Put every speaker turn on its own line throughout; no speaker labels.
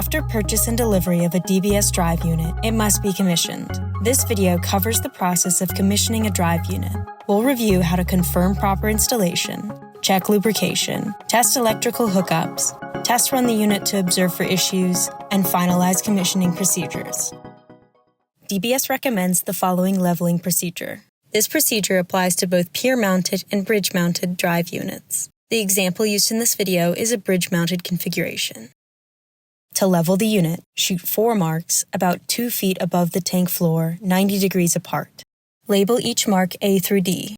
After purchase and delivery of a DBS drive unit, it must be commissioned. This video covers the process of commissioning a drive unit. We'll review how to confirm proper installation, check lubrication, test electrical hookups, test run the unit to observe for issues, and finalize commissioning procedures. DBS recommends the following leveling procedure. This procedure applies to both pier-mounted and bridge-mounted drive units. The example used in this video is a bridge-mounted configuration. To level the unit, shoot 4 marks about 2 feet above the tank floor, 90 degrees apart. Label each mark A through D.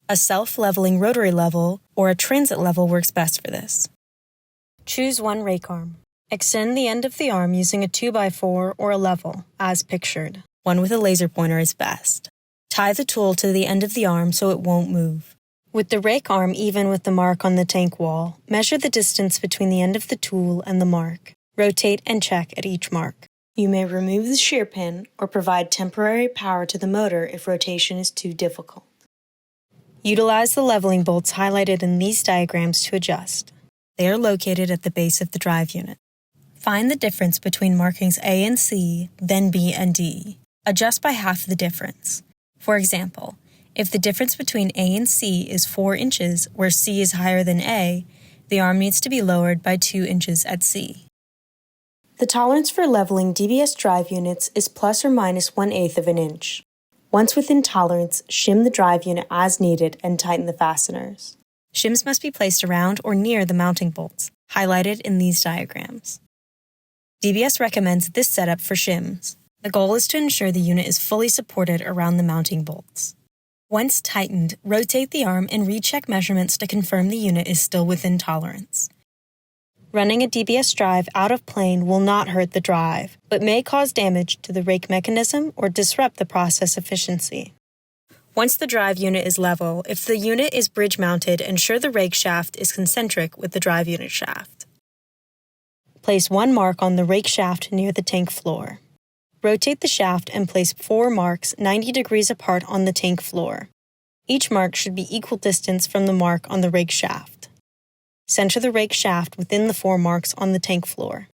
A self-leveling rotary level or a transit level works best for this. Choose one rake arm. Extend the end of the arm using a 2x4 or a level, as pictured. One with a laser pointer is best. Tie the tool to the end of the arm so it won't move. With the rake arm even with the mark on the tank wall, measure the distance between the end of the tool and the mark. Rotate and check at each mark. You may remove the shear pin or provide temporary power to the motor if rotation is too difficult. Utilize the leveling bolts highlighted in these diagrams to adjust. They are located at the base of the drive unit. Find the difference between markings A and C, then B and D. Adjust by half the difference. For example, if the difference between A and C is 4 inches, where C is higher than A, the arm needs to be lowered by 2 inches at C. The tolerance for leveling DBS drive units is plus or minus 1/8 of an inch. Once within tolerance, shim the drive unit as needed and tighten the fasteners. Shims must be placed around or near the mounting bolts, highlighted in these diagrams. DBS recommends this setup for shims. The goal is to ensure the unit is fully supported around the mounting bolts. Once tightened, rotate the arm and recheck measurements to confirm the unit is still within tolerance. Running a DBS drive out of plane will not hurt the drive, but may cause damage to the rake mechanism or disrupt the process efficiency. Once the drive unit is level, if the unit is bridge-mounted, ensure the rake shaft is concentric with the drive unit shaft. Place 1 mark on the rake shaft near the tank floor. Rotate the shaft and place 4 marks 90 degrees apart on the tank floor. Each mark should be equal distance from the mark on the rake shaft. Center the rake shaft within the 4 marks on the tank floor.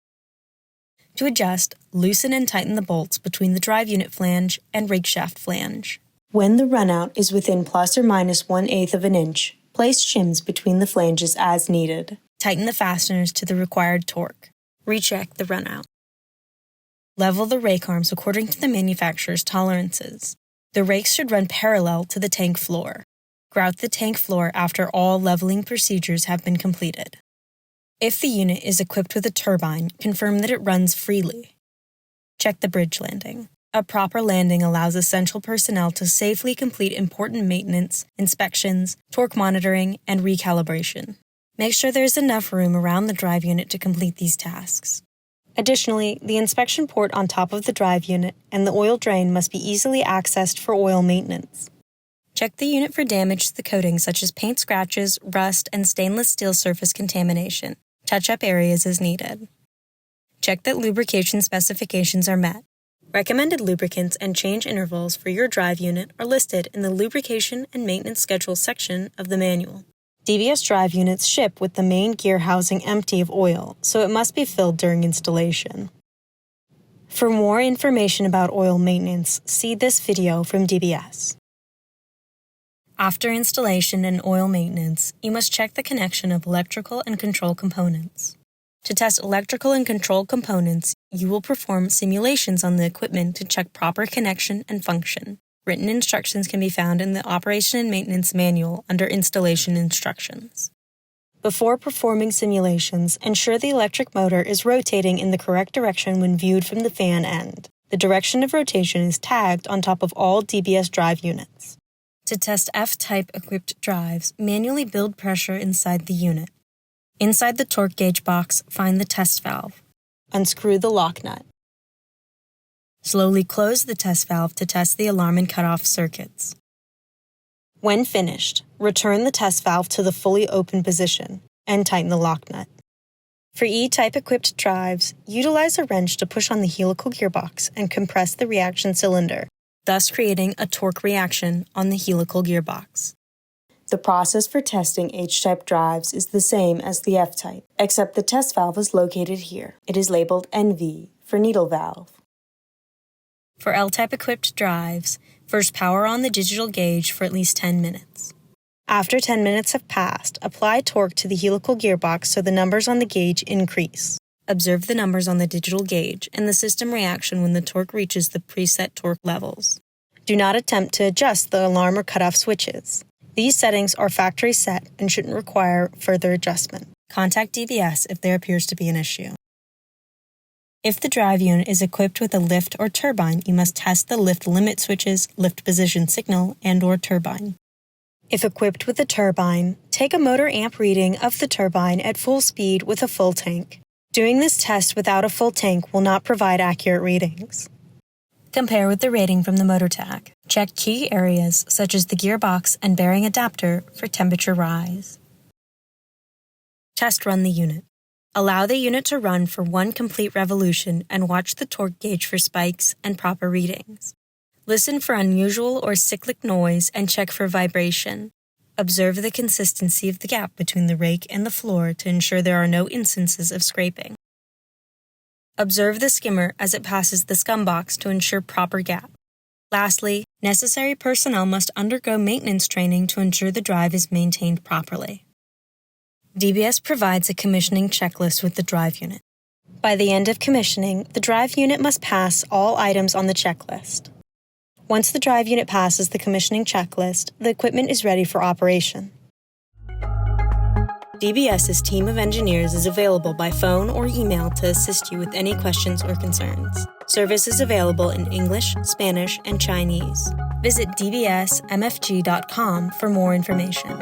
To adjust, loosen and tighten the bolts between the drive unit flange and rake shaft flange. When the runout is within plus or minus 1/8 of an inch, place shims between the flanges as needed. Tighten the fasteners to the required torque. Recheck the runout. Level the rake arms according to the manufacturer's tolerances. The rakes should run parallel to the tank floor. Grout the tank floor after all leveling procedures have been completed. If the unit is equipped with a turbine, confirm that it runs freely. Check the bridge landing. A proper landing allows essential personnel to safely complete important maintenance, inspections, torque monitoring, and recalibration. Make sure there is enough room around the drive unit to complete these tasks. Additionally, the inspection port on top of the drive unit and the oil drain must be easily accessed for oil maintenance. Check the unit for damage to the coating such as paint scratches, rust, and stainless steel surface contamination. Touch up areas as needed. Check that lubrication specifications are met. Recommended lubricants and change intervals for your drive unit are listed in the Lubrication and Maintenance Schedule section of the manual. DBS drive units ship with the main gear housing empty of oil, so it must be filled during installation. For more information about oil maintenance, see this video from DBS. After installation and oil maintenance, you must check the connection of electrical and control components. To test electrical and control components, you will perform simulations on the equipment to check proper connection and function. Written instructions can be found in the Operation and Maintenance Manual under Installation Instructions. Before performing simulations, ensure the electric motor is rotating in the correct direction when viewed from the fan end. The direction of rotation is tagged on top of all DBS drive units. To test F-type equipped drives, manually build pressure inside the unit. Inside the torque gauge box, find the test valve. Unscrew the lock nut. Slowly close the test valve to test the alarm and cutoff circuits. When finished, return the test valve to the fully open position and tighten the lock nut. For E-type equipped drives, utilize a wrench to push on the helical gearbox and compress the reaction cylinder, thus creating a torque reaction on the helical gearbox. The process for testing H-type drives is the same as the F-type, except the test valve is located here. It is labeled NV for needle valve. For L-type equipped drives, first power on the digital gauge for at least 10 minutes. After 10 minutes have passed, apply torque to the helical gearbox so the numbers on the gauge increase. Observe the numbers on the digital gauge and the system reaction when the torque reaches the preset torque levels. Do not attempt to adjust the alarm or cutoff switches. These settings are factory set and shouldn't require further adjustment. Contact DBS if there appears to be an issue. If the drive unit is equipped with a lift or turbine, you must test the lift limit switches, lift position signal, and/or turbine. If equipped with a turbine, take a motor amp reading of the turbine at full speed with a full tank. Doing this test without a full tank will not provide accurate readings. Compare with the rating from the motor tag. Check key areas such as the gearbox and bearing adapter for temperature rise. Test run the unit. Allow the unit to run for one complete revolution and watch the torque gauge for spikes and proper readings. Listen for unusual or cyclic noise and check for vibration. Observe the consistency of the gap between the rake and the floor to ensure there are no instances of scraping. Observe the skimmer as it passes the scum box to ensure proper gap. Lastly, necessary personnel must undergo maintenance training to ensure the drive is maintained properly. DBS provides a commissioning checklist with the drive unit. By the end of commissioning, the drive unit must pass all items on the checklist. Once the drive unit passes the commissioning checklist, the equipment is ready for operation. DBS's team of engineers is available by phone or email to assist you with any questions or concerns. Service is available in English, Spanish, and Chinese. Visit dbsmfg.com for more information.